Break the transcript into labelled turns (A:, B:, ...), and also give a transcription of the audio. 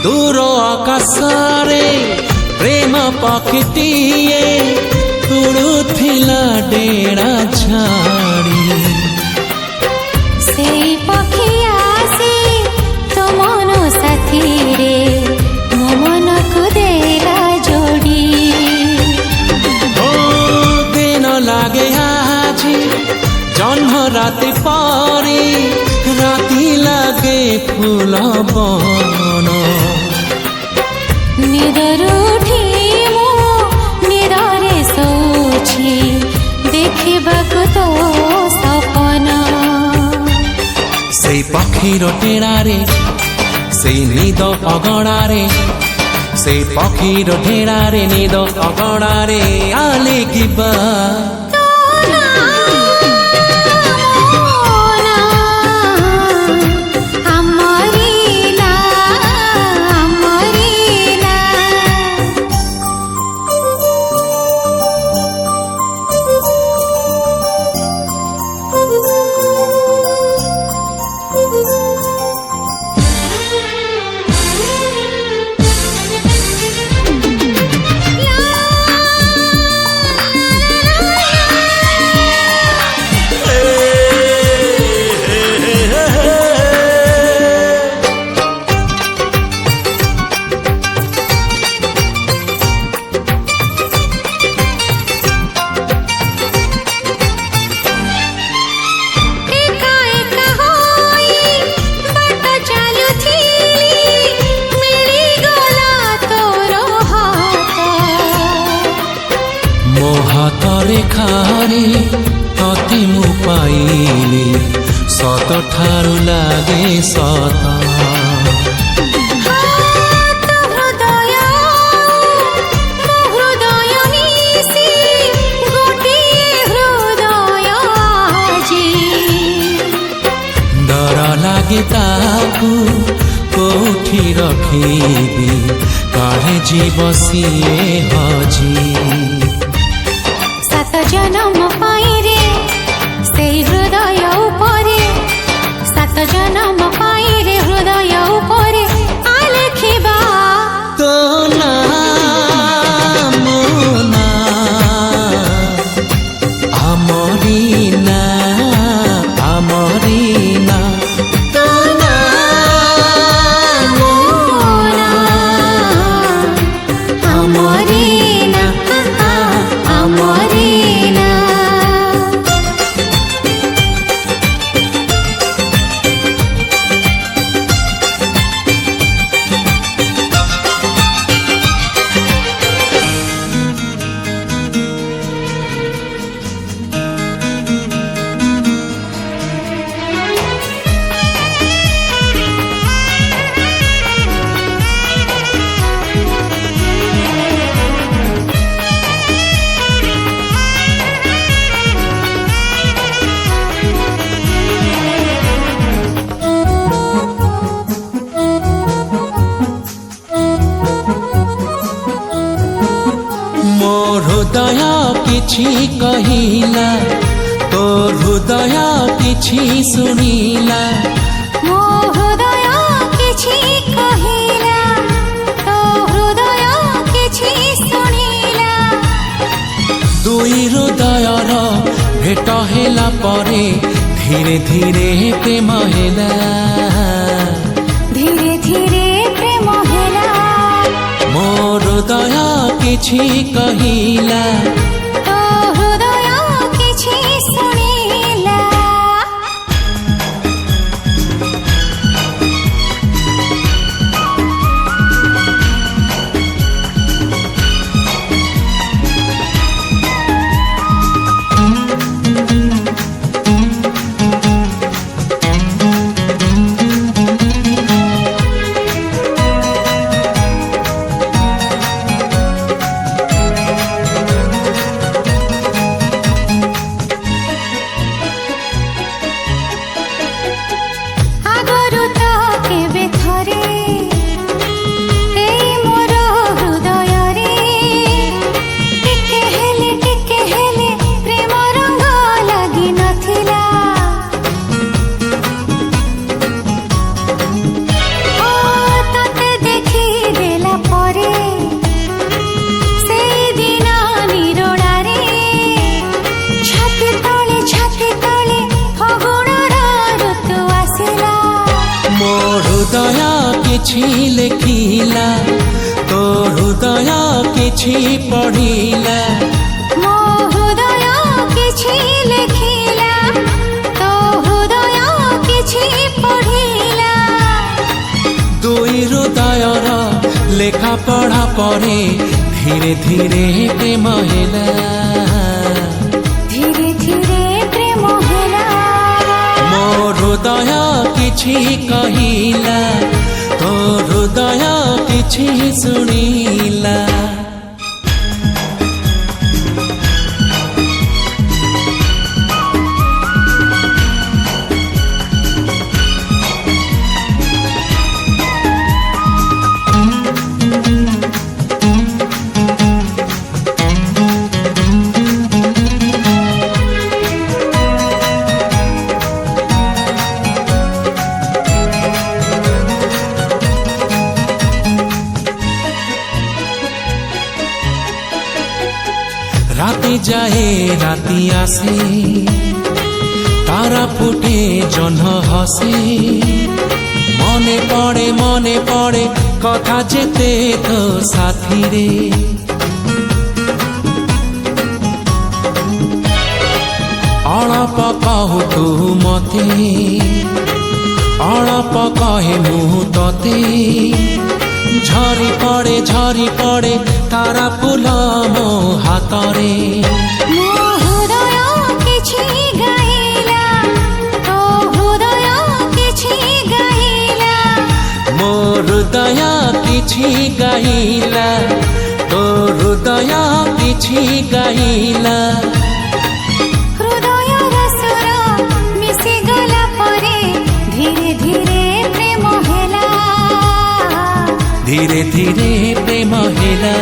A: दूर आकाशरे प्रेम पक्षीटीए उड़ुथिला डेरा छाड़ी
B: से पक्षी आसी तो मन साथी रे मो मन को देला जोड़ी
A: ओ दिन लागे आजी जन्म राति परी राति लागे फूल बन
B: निदर उठी मो निदरे सोची देखिबाकु तो सपना
A: से पक्षीर टेड़ारे से निद अगणारे से पक्षीर ढेड़ारे निद अगणारे आलिकिबा रेखारे तते मु पाइली सत ठारु लागे सत डर लागे ताकू कोठी रखिबी काढ़े जीव सिए हजी
B: जन्म पाई रे से हृदय उपरे सात जन्म पाई रे हृदय उपरे आलेखिबा
A: तो नाम ना अमरीना अमरीना तो नाम ना
B: अमरीना अमरीना
A: हृदय किछि कहिला तो हृदय किछि सुनिला
B: मो हृदय किछि कहिला तो हृदय किछि सुनिला
A: दुई हृदयर भेट हेला परे धीरे धीरे प्रेम हेला
B: धीरे धीरे प्रेम हेला
A: मो हृदय किछि कहिला
B: तो हृदय किछि सुनिला
A: हृदय किछि लेखिला तो हृदय किछि पढ़िला
B: मो हृदय किछि लेखिला तो हृदय किछि पढ़िला
A: दुई हृदयर लेखा पढ़ा परे धीरे धीरे प्रेम हेला
B: धीरे धीरे प्रेम हेला
A: मो हृदय किछि कहिला तो हृदय किछि सुनिला राति जाए राति आसे तारा फुटे जह्न हसे मने पड़े कथा जेते तो साथी रे अळप कहु तू मते अळप कहे मु तते झरी पड़े तारा फूल मो हातरे
B: मो हृदय किछि गाइला तो हृदय किछि गाइला
A: मो हृदय किछि गाइला तो हृदय किछि गाइला
B: हृदय रसर मिसि गला परे धीरे धीरे प्रेम हेला
A: धीरे धीरे प्रेम हेला।